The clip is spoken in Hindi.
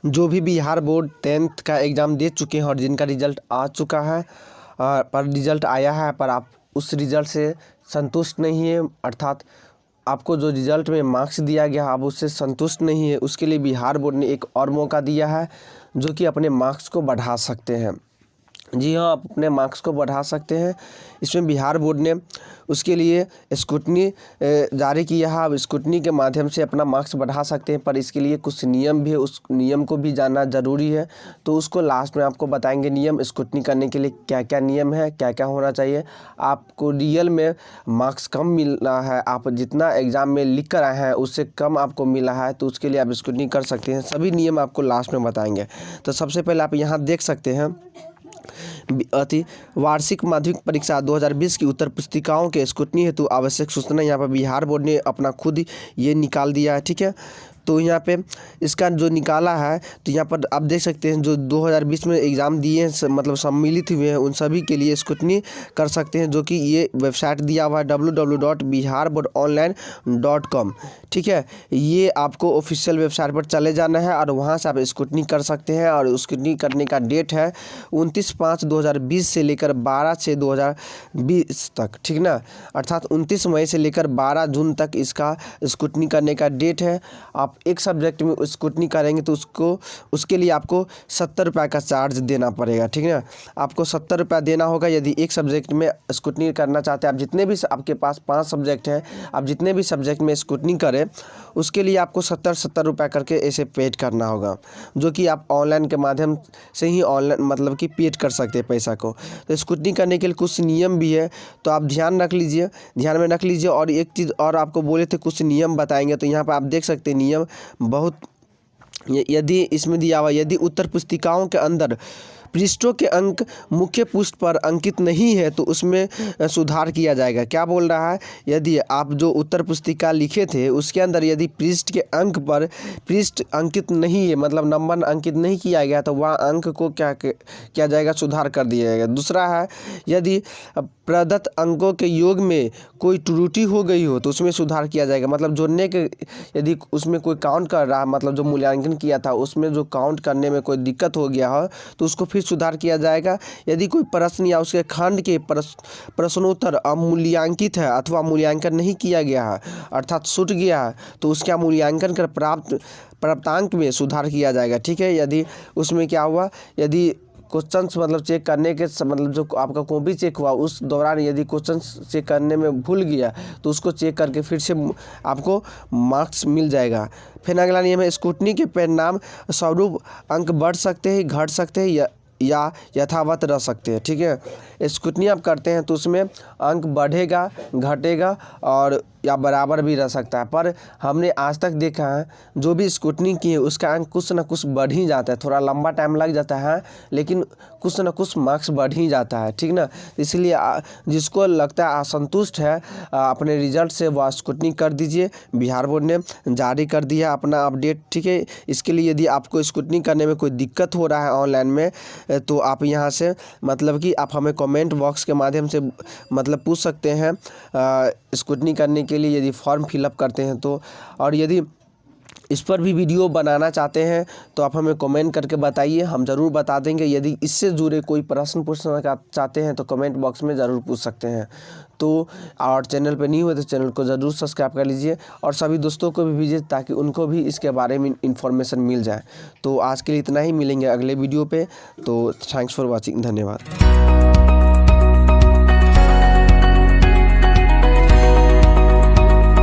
जो भी बिहार बोर्ड 10th का एग्ज़ाम दे चुके हैं और जिनका रिज़ल्ट आ चुका है पर रिज़ल्ट आया है पर आप उस रिज़ल्ट से संतुष्ट नहीं है, अर्थात आपको जो रिज़ल्ट में मार्क्स दिया गया आप उससे संतुष्ट नहीं है, उसके लिए बिहार बोर्ड ने एक और मौका दिया है जो कि अपने मार्क्स को बढ़ा सकते हैं। जी हाँ, आप अपने मार्क्स को बढ़ा सकते हैं। इसमें बिहार बोर्ड ने उसके लिए स्क्रूटनी जारी किया है। आप स्क्रूटनी के माध्यम से अपना मार्क्स बढ़ा सकते हैं, पर इसके लिए कुछ नियम भी है, उस नियम को भी जानना ज़रूरी है। तो उसको लास्ट में आपको बताएंगे नियम। स्क्रूटनी करने के लिए क्या क्या नियम है, क्या क्या होना चाहिए। आपको रियल में मार्क्स कम मिला है, आप जितना एग्ज़ाम में लिख कर आए हैं उससे कम आपको मिला है, तो उसके लिए आप स्क्रूटनी कर सकते हैं। सभी नियम आपको लास्ट में बताएंगे। तो सबसे पहले आप यहाँ देख सकते हैं वार्षिक माध्यमिक परीक्षा 2020 की उत्तर पुस्तिकाओं के स्क्रूटनी हेतु आवश्यक सूचना यहाँ पर बिहार बोर्ड ने अपना खुद ये निकाल दिया है। ठीक है, तो यहाँ पे इसका जो निकाला है तो यहाँ पर आप देख सकते हैं जो 2020 में एग्ज़ाम दिए हैं मतलब सम्मिलित हुए हैं उन सभी के लिए स्क्रूटनी कर सकते हैं, जो कि ये वेबसाइट दिया हुआ है www.biharboardonline.com। ठीक है, ये आपको ऑफिशियल वेबसाइट पर चले जाना है और वहाँ से आप स्क्रूटनी कर सकते हैं। और स्क्रूटनी करने का डेट है 29/5/2020 से लेकर 12/6/2020 तक। ठीक ना, अर्थात 29 मई से लेकर 12 जून तक इसका स्क्रूटनी करने का डेट है। आप एक सब्जेक्ट में स्क्रूटनी करेंगे तो उसके लिए आपको 70 रुपये का चार्ज देना पड़ेगा। ठीक है ना, आपको 70 रुपये देना होगा यदि एक सब्जेक्ट में स्क्रूटनी करना चाहते हैं। आप जितने भी आपके पास 5 सब्जेक्ट हैं, आप जितने भी सब्जेक्ट में स्क्रूटनी करें उसके लिए आपको 70 रुपये करके ऐसे पेड करना होगा, जो कि आप ऑनलाइन के माध्यम से ही ऑनलाइन मतलब कि पेड कर सकते हैं पैसा को। तो स्क्रूटनी करने के लिए कुछ नियम भी है, तो आप ध्यान में रख लीजिए। और एक चीज़ और आपको बोले थे कुछ नियम बताएंगे, तो यहाँ पर आप देख सकते हैं नियम बहुत यदि इसमें दिया हुआ यदि उत्तर पुस्तिकाओं के अंदर पृष्ठों के अंक मुख्य पृष्ठ पर अंकित नहीं है तो उसमें सुधार किया जाएगा। क्या बोल रहा है, यदि आप जो उत्तर पुस्तिका लिखे थे उसके अंदर यदि पृष्ठ के अंक पर पृष्ठ अंकित नहीं है मतलब नंबर अंकित नहीं किया गया तो वह अंक को क्या किया जाएगा, सुधार कर दिया जाएगा। दूसरा है यदि प्रदत्त अंकों के योग में कोई त्रुटि हो गई हो तो उसमें सुधार किया जाएगा। मतलब जोड़ने के यदि उसमें कोई काउंट कर रहा मतलब जो मूल्यांकन किया था उसमें जो काउंट करने में कोई दिक्कत हो गया हो तो उसको फिर सुधार किया जाएगा। यदि कोई प्रश्न या उसके खंड के प्रश्नोत्तर अमूल्यांकित है अथवा मूल्यांकन नहीं किया गया है अर्थात छूट गया है तो उसका मूल्यांकन कर प्राप्तांक में सुधार किया जाएगा। ठीक है, यदि उसमें क्या हुआ, यदि क्वेश्चंस मतलब चेक करने के मतलब जो आपका कॉपी चेक हुआ उस दौरान यदि क्वेश्चंस चेक करने में भूल गया तो उसको चेक करके फिर से आपको मार्क्स मिल जाएगा। फिर अगला नियम है स्क्रूटनी के परिणाम स्वरूप अंक बढ़ सकते हैं, घट सकते हैं या यथावत रह सकते हैं। ठीक है, स्क्रूटनी आप करते हैं तो उसमें अंक बढ़ेगा, घटेगा और या बराबर भी रह सकता है। पर हमने आज तक देखा है जो भी स्क्रूटनी की है उसका अंक कुछ ना कुछ बढ़ ही जाता है, थोड़ा लंबा टाइम लग जाता है लेकिन कुछ ना कुछ मार्क्स बढ़ ही जाता है। ठीक ना, इसलिए जिसको लगता है असंतुष्ट है अपने रिजल्ट से वह स्क्रूटनी कर दीजिए। बिहार बोर्ड ने जारी कर दिया अपना अपडेट। ठीक है, इसके लिए यदि आपको स्क्रूटनी करने में कोई दिक्कत हो रहा है ऑनलाइन में तो आप यहाँ से मतलब कि आप हमें कमेंट बॉक्स के माध्यम से मतलब पूछ सकते हैं स्क्रूटनी करने के लिए यदि फॉर्म फिलअप करते हैं तो। और यदि इस पर भी वीडियो बनाना चाहते हैं तो आप हमें कमेंट करके बताइए, हम ज़रूर बता देंगे। यदि इससे जुड़े कोई प्रश्न पूछना चाहते हैं तो कमेंट बॉक्स में ज़रूर पूछ सकते हैं। तो और चैनल पर नहीं हुए तो चैनल को ज़रूर सब्सक्राइब कर लीजिए और सभी दोस्तों को भी भेजिए ताकि उनको भी इसके बारे में इन्फॉर्मेशन मिल जाए। तो आज के लिए इतना ही, मिलेंगे अगले वीडियो पे। तो थैंक्स फॉर वॉचिंग, धन्यवाद।